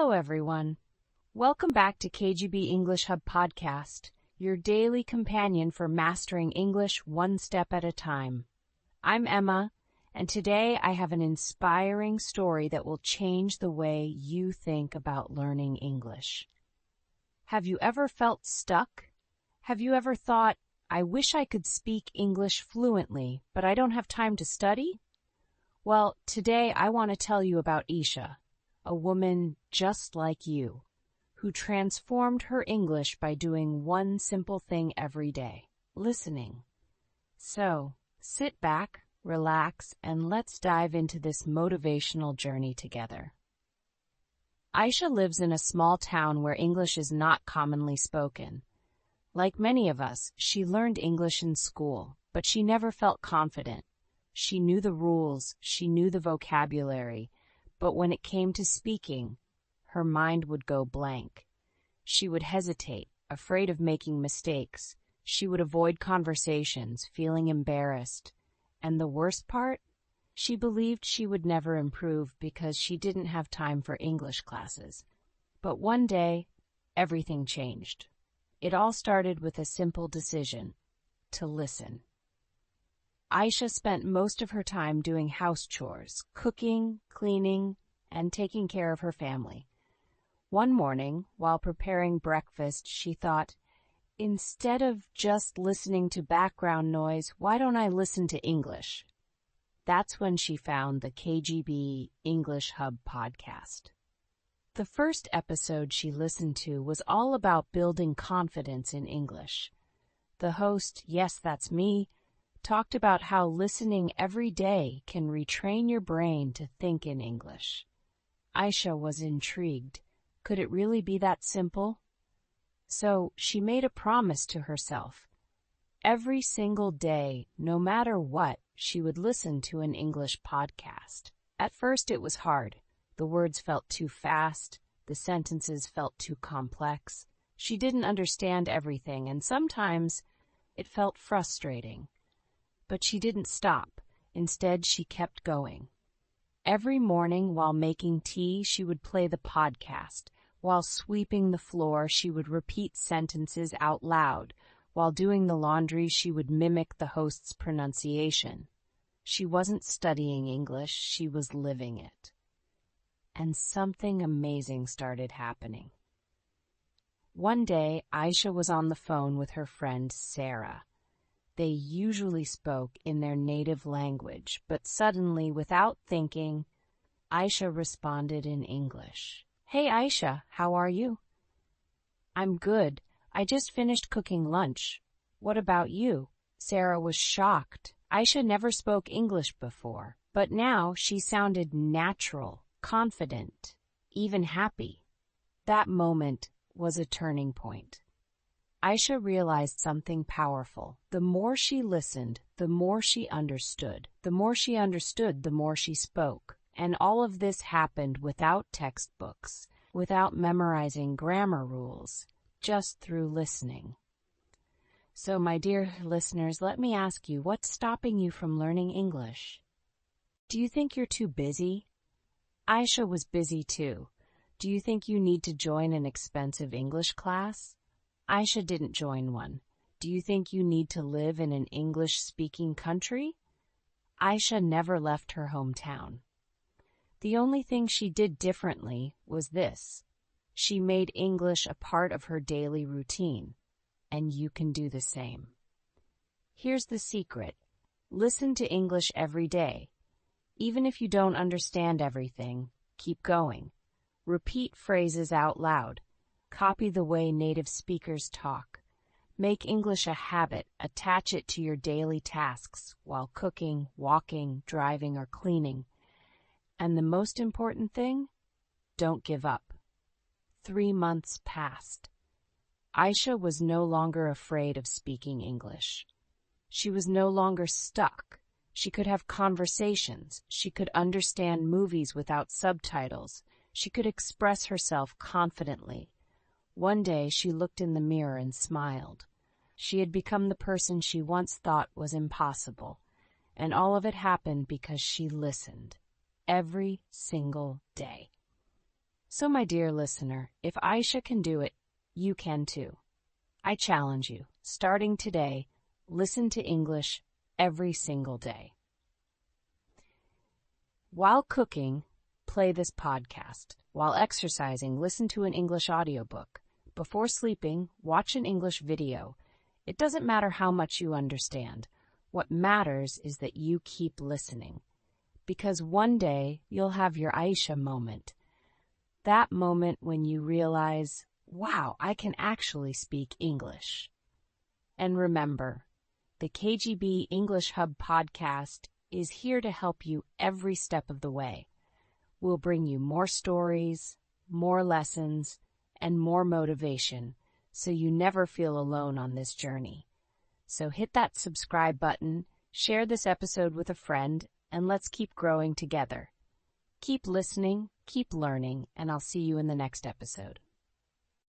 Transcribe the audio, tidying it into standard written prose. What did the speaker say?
Hello, everyone. Welcome back to KGB English Hub Podcast, your daily companion for mastering English one step at a time. I'm Emma, and today I have an inspiring story that will change the way you think about learning English. Have you ever felt stuck? Have you ever thought, I wish I could speak English fluently, but I don't have time to study? Well, today I want to tell you about Isha, a woman just like you, who transformed her English by doing one simple thing every day, listening. So, sit back, relax, and let's dive into this motivational journey together. Aisha lives in a small town where English is not commonly spoken. Like many of us, she learned English in school, but she never felt confident. She knew the rules, she knew the vocabulary, but when it came to speaking, her mind would go blank. She would hesitate, afraid of making mistakes. She would avoid conversations, feeling embarrassed. And the worst part? She believed she would never improve because she didn't have time for English classes. But one day, everything changed. It all started with a simple decision: to listen. Aisha spent most of her time doing house chores, cooking, cleaning, and taking care of her family. One morning, while preparing breakfast, she thought, instead of just listening to background noise, why don't I listen to English? That's when she found the KGB English Hub podcast. The first episode she listened to was all about building confidence in English. The host, yes, that's me, talked about how listening every day can retrain your brain to think in English. Aisha was intrigued. Could it really be that simple? So she made a promise to herself. Every single day, no matter what, she would listen to an English podcast. At first it was hard. The words felt too fast. The sentences felt too complex. She didn't understand everything, and sometimes it felt frustrating. But she didn't stop. Instead, she kept going. Every morning while making tea, she would play the podcast. While sweeping the floor, she would repeat sentences out loud. While doing the laundry, she would mimic the host's pronunciation. She wasn't studying English, she was living it. And something amazing started happening. One day, Aisha was on the phone with her friend Sarah. They usually spoke in their native language, but suddenly, without thinking, Aisha responded in English. Hey Aisha, how are you? I'm good. I just finished cooking lunch. What about you? Sarah was shocked. Aisha never spoke English before, but now she sounded natural, confident, even happy. That moment was a turning point. Aisha realized something powerful. The more she listened, the more she understood. The more she understood, the more she spoke. And all of this happened without textbooks, without memorizing grammar rules, just through listening. So, my dear listeners, let me ask you, what's stopping you from learning English? Do you think you're too busy? Aisha was busy too. Do you think you need to join an expensive English class? Aisha didn't join one. Do you think you need to live in an English-speaking country? Aisha never left her hometown. The only thing she did differently was this. She made English a part of her daily routine, and you can do the same. Here's the secret. Listen to English every day. Even if you don't understand everything, keep going. Repeat phrases out loud. Copy the way native speakers talk. Make English a habit. Attach it to your daily tasks while cooking, walking, driving, or cleaning. And the most important thing? Don't give up. 3 months passed. Aisha was no longer afraid of speaking English. She was no longer stuck. She could have conversations. She could understand movies without subtitles. She could express herself confidently. One day she looked in the mirror and smiled. She had become the person she once thought was impossible, and all of it happened because she listened every single day. So, my dear listener, if Aisha can do it, you can too. I challenge you, starting today, listen to English every single day. While cooking, play this podcast. While exercising, listen to an English audiobook. Before sleeping, watch an English video. It doesn't matter how much you understand. What matters is that you keep listening. Because one day, you'll have your Aisha moment. That moment when you realize, wow, I can actually speak English. And remember, the KGB English Hub podcast is here to help you every step of the way. We'll bring you more stories, more lessons, and more motivation, so you never feel alone on this journey. So hit that subscribe button, share this episode with a friend, and let's keep growing together. Keep listening, keep learning, and I'll see you in the next episode.